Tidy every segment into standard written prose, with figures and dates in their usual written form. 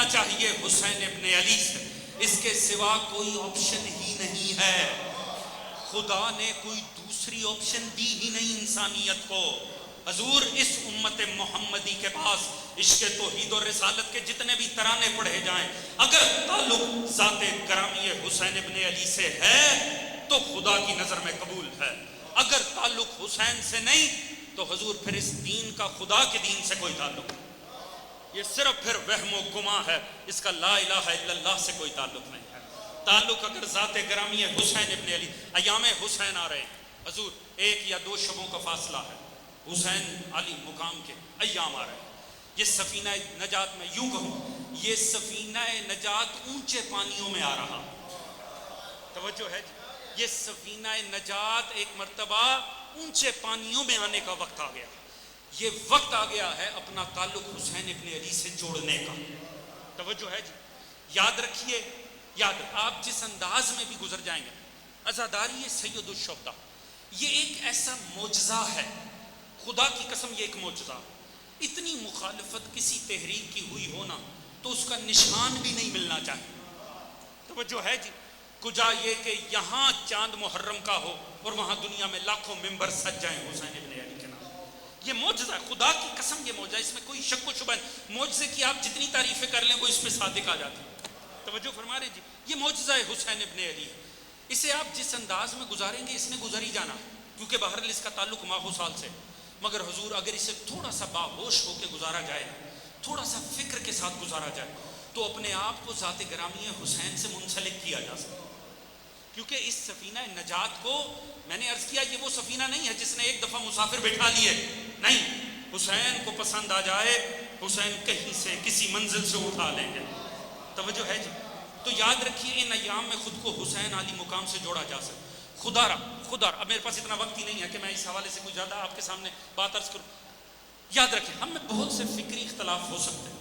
ملنا چاہیے حسین ابن علی سے، اس کے سوا کوئی آپشن ہی نہیں ہے۔ خدا نے کوئی دوسری آپشن دی ہی نہیں انسانیت کو۔ حضور اس امت محمدی کے پاس عشق توحید اور رسالت کے جتنے بھی ترانے پڑھے جائیں، اگر تعلق ذات گرامی حسین ابن علی سے ہے تو خدا کی نظر میں قبول ہے، اگر تعلق حسین سے نہیں تو حضور پھر اس دین کا خدا کے دین سے کوئی تعلق نہیں، یہ صرف پھر وہم و گماں ہے، اس کا لا الہ الا اللہ سے کوئی تعلق نہیں ہے۔ تعلق اگر ذات گرامی حسین ابن علی، ایام حسین آ رہے ہیں حضور، 1 یا 2 شبوں کا فاصلہ ہے، حسین علی مقام کے ایام آ رہے ہیں۔ یہ سفینہ نجات، میں یوں کہوں یہ سفینہ نجات اونچے پانیوں میں آ رہا، توجہ ہے جی، یہ سفینہ نجات ایک مرتبہ اونچے پانیوں میں آنے کا وقت آ گیا، یہ وقت آ گیا ہے اپنا تعلق حسین ابن علی سے جوڑنے کا، توجہ ہے جی۔ یاد رکھیے، آپ جس انداز میں بھی گزر جائیں گے، عزاداری سید الشہداء یہ ایک ایسا معجزہ ہے، خدا کی قسم یہ ایک معجزہ۔ اتنی مخالفت کسی تحریک کی ہوئی ہونا تو اس کا نشان بھی نہیں ملنا چاہیے، توجہ ہے جی۔ کجا یہ کہ یہاں چاند محرم کا ہو اور وہاں دنیا میں لاکھوں ممبر سج جائیں حسین ابن علی کے نام، یہ معجزہ ہے، خدا کی قسم یہ معجزہ، اس میں کوئی شک و شبہ نہیں۔ معجزے کی آپ جتنی تعریفیں کر لیں وہ اس پہ صادق آ جاتی ہے، توجہ فرما رہے جی، یہ معجزہ ہے حسین ابن علی ہے۔ اسے آپ جس انداز میں گزاریں گے اس نے گزر ہی جانا، کیونکہ بہرحال اس کا تعلق ماہ و سال سے، مگر حضور اگر اسے تھوڑا سا باہوش ہو کے گزارا جائے، تھوڑا سا فکر کے ساتھ گزارا جائے تو اپنے آپ کو ذات گرامی حسین سے منسلک کیا جا سکتا ہے۔ کیونکہ اس سفینہ نجات کو میں نے عرض کیا یہ وہ سفینہ نہیں ہے جس نے ایک دفعہ مسافر بٹھا لیے، نہیں، حسین کو پسند آ جائے حسین کہیں سے کسی منزل سے اٹھا لیں گے، توجہ ہے جی۔ تو یاد رکھیے ان ایام میں خود کو حسین علی مقام سے جوڑا جا سکتا۔ خدا اب میرے پاس اتنا وقت ہی نہیں ہے کہ میں اس حوالے سے کوئی زیادہ آپ کے سامنے بات عرض کروں۔ یاد رکھیں ہم میں بہت سے فکری اختلاف ہو سکتے ہیں،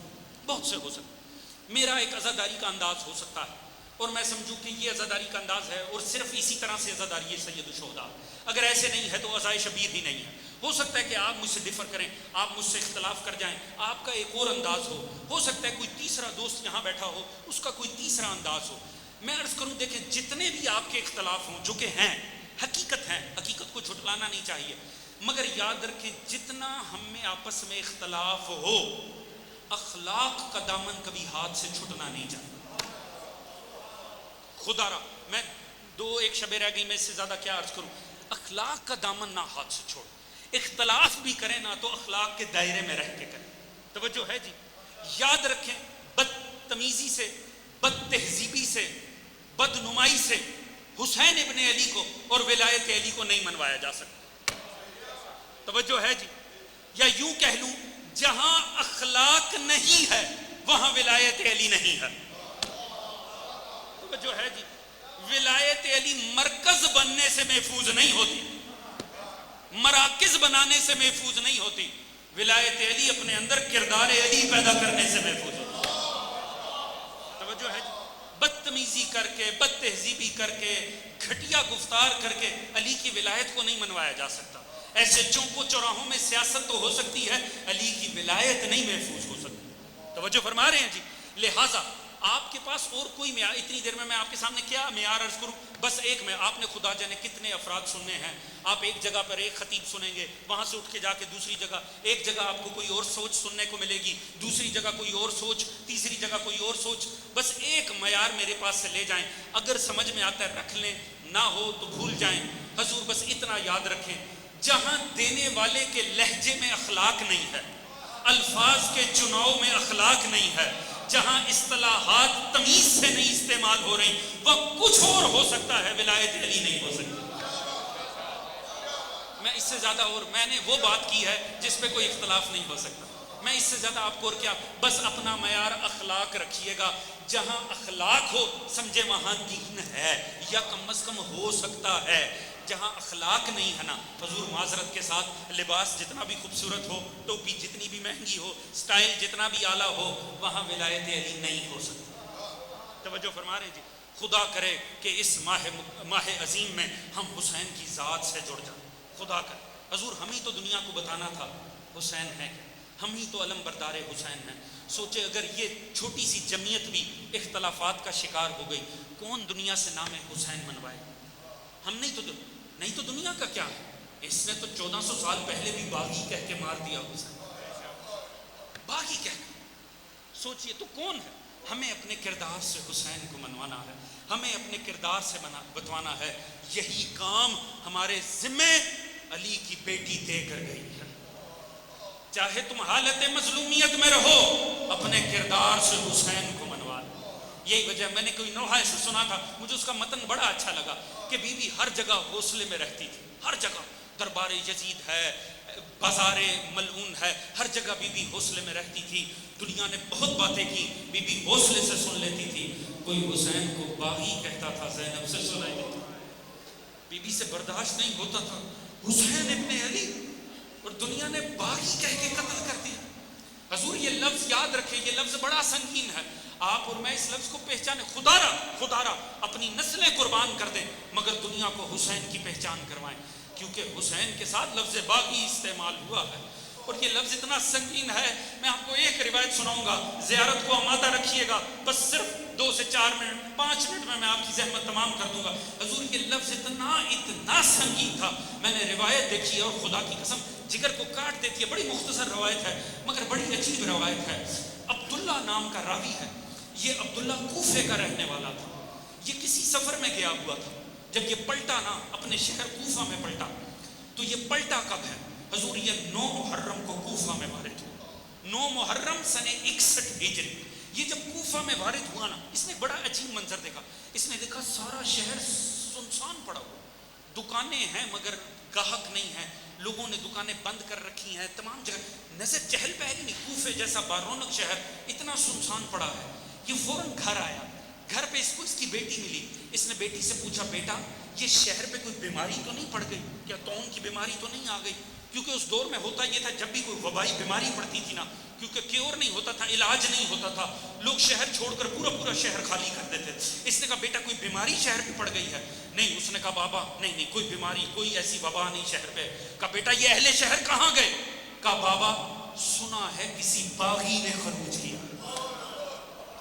بہت سے ہو سکتے ہیں، میرا ایک عزاداری کا انداز ہو سکتا ہے اور میں سمجھوں کہ یہ عزاداری کا انداز ہے اور صرف اسی طرح سے عزاداری ہے سید الشہداء، اگر ایسے نہیں ہے تو عزائے شبیر ہی نہیں ہے۔ ہو سکتا ہے کہ آپ مجھ سے ڈفر کریں، آپ مجھ سے اختلاف کر جائیں، آپ کا ایک اور انداز ہو سکتا ہے کوئی تیسرا دوست یہاں بیٹھا ہو اس کا کوئی تیسرا انداز ہو۔ میں عرض کروں دیکھیں جتنے بھی آپ کے اختلاف ہوں جو کہ ہیں حقیقت ہیں، حقیقت کو جھٹلانا نہیں چاہیے، مگر یاد رکھیں جتنا ہم میں آپس میں اختلاف ہو اخلاق کا دامن کبھی ہاتھ سے چھٹنا نہیں چاہیے۔ خدا را میں 2-1 شبیں رہ گئی، میں اس سے زیادہ کیا عرض کروں، اخلاق کا دامن نہ ہاتھ سے چھوڑ، اختلاف بھی کریں نا تو اخلاق کے دائرے میں رہ کے کریں، توجہ ہے جی۔ یاد رکھیں بدتمیزی سے، بد تہذیبی سے، بدنمائی سے حسین ابن علی کو اور ولایت علی کو نہیں منوایا جا سکتا، توجہ ہے جی۔ یا یوں کہہ لوں جہاں اخلاق نہیں ہے وہاں ولایت علی نہیں ہے، توجہ ہے جی۔ ولایت علی مرکز بننے سے محفوظ نہیں ہوتی، مراکز بنانے سے محفوظ نہیں ہوتی، ولایت علی اپنے اندر کردار علی پیدا کرنے سے محفوظ ہوتی، توجہ ہے جی۔ بدتمیزی کر کے، بد تہذیبی کر کے، گھٹیا گفتار کر کے علی کی ولایت کو نہیں منوایا جا سکتا۔ ایسے چوکوں چوراہوں میں سیاست تو ہو سکتی ہے، علی کی ولایت نہیں محفوظ ہو سکتی، توجہ فرما رہے ہیں جی۔ لہٰذا آپ کے پاس اور کوئی معیار، اتنی دیر میں آپ کے سامنے کیا معیار عرض کروں، بس ایک میں آپ نے خدا جانے کتنے افراد سننے ہیں، آپ ایک جگہ پر ایک خطیب سنیں گے، وہاں سے اٹھ کے جا کے دوسری جگہ، ایک جگہ آپ کو کوئی اور سوچ سننے کو ملے گی، دوسری جگہ کوئی اور سوچ، تیسری جگہ کوئی اور سوچ، بس ایک معیار میرے پاس سے لے جائیں، اگر سمجھ میں آتا ہے رکھ لیں، نہ ہو تو بھول جائیں۔ حضور بس اتنا یاد رکھیں، جہاں دینے والے کے لہجے میں اخلاق نہیں ہے، الفاظ کے چناؤ میں اخلاق نہیں ہے، جہاں اصطلاحات تمیز سے نہیں استعمال ہو رہی وہ کچھ اور ہو سکتا ہے، ولایت علی نہیں ہو سکتی۔ میں اس سے زیادہ اور میں نے وہ بات کی ہے جس پہ کوئی اختلاف نہیں ہو سکتا، میں اس سے زیادہ آپ کو اور کیا، بس اپنا معیار اخلاق رکھیے گا، جہاں اخلاق ہو سمجھے وہاں دین ہے یا کم از کم ہو سکتا ہے، جہاں اخلاق نہیں ہے نا، حضور معذرت کے ساتھ لباس جتنا بھی خوبصورت ہو، ٹوپی جتنی بھی مہنگی ہو، سٹائل جتنا بھی اعلیٰ ہو، وہاں ولایت علی نہیں ہو سکتی، توجہ فرما رہے جی۔ خدا کرے کہ اس ماہ عظیم میں ہم حسین کی ذات سے جڑ جائیں، خدا کرے۔ حضور ہم ہی تو دنیا کو بتانا تھا حسین ہے کیا، ہم ہی تو علم بردار حسین ہیں. سوچے اگر یہ چھوٹی سی جمعیت بھی اختلافات کا شکار ہو گئی, کون دنیا سے نام حسین منوائے؟ ہم نہیں تو دنیا کا کیا ہے؟ اس نے تو 1400 سال پہلے بھی باغی کہہ کے مار دیا حسین, باغی کہہ کے. سوچئے تو کون ہے؟ ہمیں اپنے کردار سے حسین کو منوانا ہے, ہمیں اپنے کردار سے بتوانا ہے. یہی کام ہمارے ذمے علی کی بیٹی دے کر گئی ہے. چاہے تم حالت مظلومیت میں رہو, اپنے کردار سے حسین کو منوا لو. یہی وجہ, میں نے کوئی نوحہ ایسا سنا تھا, مجھے اس کا متن بڑا اچھا لگا کہ بی بی ہر جگہ حوصلے میں رہتی تھی, ہر جگہ. دربار یزید ہے, بازار ملعون ہے, ہر جگہ بی بی حوصلے میں رہتی تھی. دنیا نے بہت باتیں کی, بی بی حوصلے سے سن لیتی تھی. کوئی حسین کو باغی کہتا تھا, زینب سے سنائی دیتی, بی بی سے برداشت نہیں ہوتا تھا. حسین ابن علی, اور دنیا نے باغی کہہ کے قتل کر دیا. حضور یہ لفظ یاد رکھے, یہ لفظ بڑا سنگین ہے. آپ اور میں اس لفظ کو پہچانے. خدا را اپنی نسلیں قربان کر دیں مگر دنیا کو حسین کی پہچان کروائیں, کیونکہ حسین کے ساتھ لفظ باغی استعمال ہوا ہے. اور یہ لفظ اتنا سنگین ہے. میں آپ کو ایک روایت سناؤں گا, زیارت کو آمادہ رکھیے گا, بس صرف 2 سے 4 منٹ 5 منٹ میں آپ کی زحمت تمام کر دوں گا. حضور یہ لفظ اتنا سنگین تھا. میں نے روایت دیکھی ہے اور خدا کی قسم جگر کو کاٹ دیتی ہے. بڑی مختصر روایت ہے مگر بڑی عجیب روایت ہے. عبداللہ نام کا راوی ہے. یہ عبداللہ کوفے کا رہنے والا تھا. یہ کسی سفر میں گیا ہوا تھا. جب یہ پلٹا نا, اپنے شہر کوفہ میں پلٹا, تو یہ پلٹا کب ہے حضور؟ یہ 9 محرم کو کوفہ میں وارد ہوا. 9 محرم سن 61 ہجری. یہ جب کوفہ میں وارد ہوا نا, اس نے بڑا عجیب منظر دیکھا. اس نے دیکھا سارا شہر سنسان پڑا ہوا, دکانیں ہیں مگر گاہک نہیں ہیں, لوگوں نے دکانیں بند کر رکھی ہیں, تمام جگہ نظر چہل پہل نہیں. کوفے جیسا بارونق شہر اتنا سنسان پڑا ہے. یہ فوراً گھر آیا. گھر پہ اس کو اس کی بیٹی ملی. اس نے بیٹی سے پوچھا, بیٹا یہ شہر پہ کوئی بیماری تو نہیں پڑ گئی کیا؟ طاعون کی بیماری تو نہیں آ گئی؟ کیونکہ اس دور میں ہوتا یہ تھا, جب بھی کوئی وبائی بیماری پڑتی تھی نا, کیونکہ کیور نہیں ہوتا تھا, علاج نہیں ہوتا تھا, لوگ شہر چھوڑ کر پورا شہر خالی کر دیتے. اس نے کہا بیٹا کوئی بیماری شہر پہ پڑ گئی ہے؟ نہیں. اس نے کہا بابا نہیں کوئی بیماری, کوئی ایسی وبا نہیں شہر پہ. کہا بیٹا یہ اہل شہر کہاں گئے؟ کہا بابا سنا ہے کسی باغی نے خروج کیا.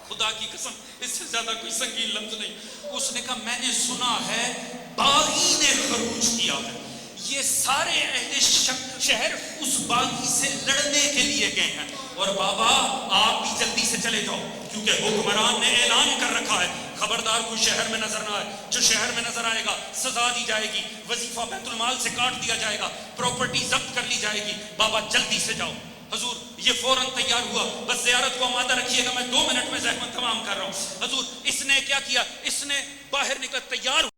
خدا کی قسم اس سے زیادہ کوئی سنگین لفظ نہیں. اس نے کہا میں نے سنا ہے باغی نے خروج کیا ہے. یہ سارے اہل شہر اس باغی سے لڑنے کے لیے گئے ہیں. اور بابا آپ بھی جلدی سے چلے جاؤ, کیونکہ حکمران نے اعلان کر رکھا ہے خبردار کوئی شہر میں نظر نہ آئے. جو شہر میں نظر آئے گا سزا دی جائے گی, وظیفہ بیت المال سے کاٹ دیا جائے گا, پراپرٹی ضبط کر لی جائے گی. بابا جلدی سے جاؤ. حضور یہ فوراً تیار ہوا, بس زیارت کو آمادہ رکھیے گا, میں 2 منٹ میں زحمت تمام کر رہا ہوں. حضور اس نے کیا کیا, اس نے باہر نکلا, تیار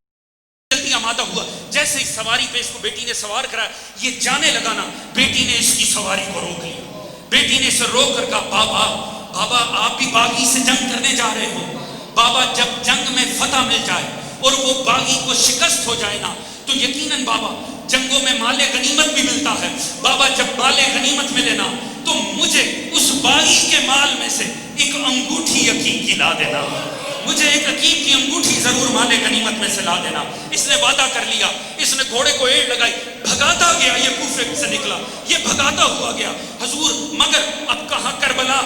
جلدی آمادہ ہوا. جیسے ہی سواری پہ اس کو بیٹی نے سوار کرایا, یہ جانے لگا نا, بیٹی نے اس کی سواری کو روک لیا. بیٹی نے اسے روک کر کہا بابا آپ بھی باغی سے جنگ کرنے جا رہے ہو. بابا جب جنگ میں فتح مل جائے اور وہ باغی کو شکست ہو جائے نا, تو یقیناً بابا جنگوں میں مال غنیمت بھی ملتا ہے. بابا جب مال غنیمت ملے نا, تو مجھے اس باغی کے مال میں سے ایک انگوٹھی عقیق کی لا دینا. مجھے ایک عقیق کی انگوٹھی ضرور مال غنیمت میں سے لا دینا. اس نے وعدہ کر لیا. اس نے گھوڑے کو ایڑ لگائی, بھگاتا گیا. یہ کوفے سے نکلا, یہ بھگاتا ہوا گیا. حضور مگر اب کہاں کربلا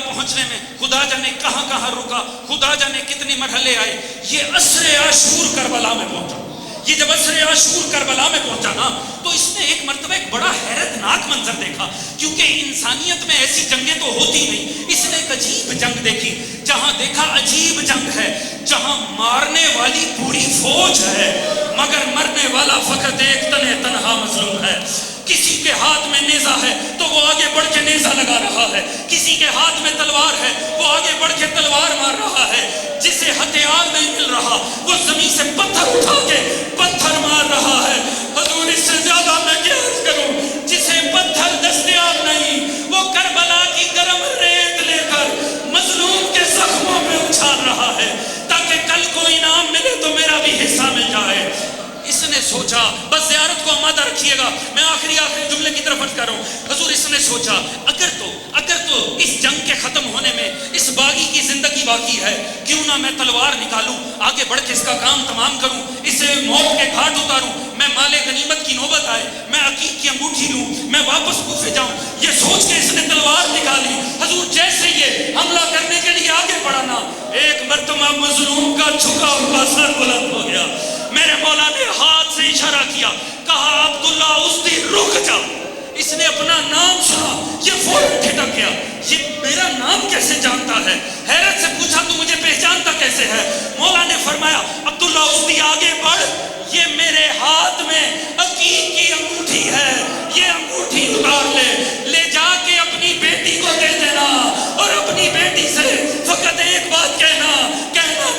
پہنچنے میں خدا جانے کہاں رکا, خدا جانے کتنے مرحلے آئے. یہ عصر عاشور کربلا میں پہنچا. یہ جب عصر عاشور کربلا میں پہنچا نا, تو اس نے ایک مرتبہ ایک بڑا حیرت ناک منظر دیکھا, کیونکہ انسانیت میں ایسی جنگیں تو ہوتی نہیں. اس نے ایک عجیب جنگ دیکھی. جہاں دیکھا عجیب جنگ ہے, جہاں مارنے والی پوری فوج ہے مگر مرنے والا فقط ایک تنہا مظلوم ہے. کسی کے ہاتھ میں نیزہ ہے تو وہ آگے بڑھ کے نیزہ لگا رہا ہے, کسی کے ہاتھ میں تلوار ہے وہ آگے بڑھ کے تلوار مار رہا ہے. جسے ہتھیار نہیں مل رہا وہ زمین سے پتھر اٹھا کے پتھر مار رہا ہے. حضور اس سے زیادہ میں کیا عرض کروں. جسے پتھر دستیاب نہیں وہ کربلا کی گرم ریت لے کر مظلوم کے زخموں پہ اچھال رہا ہے, تاکہ کل کو انعام ملے تو میرا بھی حصہ مل جائے. اس نے سوچا, بس زیارت کو آمادہ رکھیے گا, میں آخری جملے کی طرف عرض کر رہا ہوں. حضور اس نے سوچا اگر تو اس جنگ کے ختم ہونے میں اس باغی کی زندگی باقی ہے, کیوں نہ میں تلوار نکالوں, آگے بڑھ کے اس کا کام تمام کروں, اسے موت کے گھاٹ اتاروں, میں مال مال غنیمت کی نوبت آئے، میں عقیق کی انگوٹھی لوں، میں واپس کوفے جاؤں، یہ سوچ کے اس نے تلوار نکالی۔ حضور جیسے یہ حملہ کرنے کے لیے آگے بڑھا نا، ایک مرتبہ مظلوم کا جھکا ہوا سر بلند ہو گیا۔ میرے مولا نے ہاتھ سے اشارہ کیا، کہا عبداللہ اسدی رک جا۔ اس نے اپنا نام سنا، یہ فوراً ٹھٹک گیا، یہ میرا نام کیسے جانتا ہے؟ حیرت سے پوچھا تو مجھے پہچانتا کیسے ہے؟ مولا نے فرمایا عبداللہ اسدی آگے بڑھ، یہ میرے ہاتھ میں عقیق کی انگوٹھی ہے، یہ انگوٹھی اتار لے، لے جا کے اپنی بیٹی کو دے دینا، اور اپنی بیٹی سے فقط ایک بات کہنا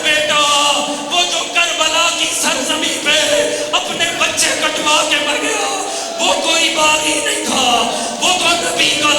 بیٹا وہ جو کربلا کی سرزمین پہ اپنے بچے کٹوا کے مر گیا وہ کوئی باغی نہیں تھا، وہ تو نبی کا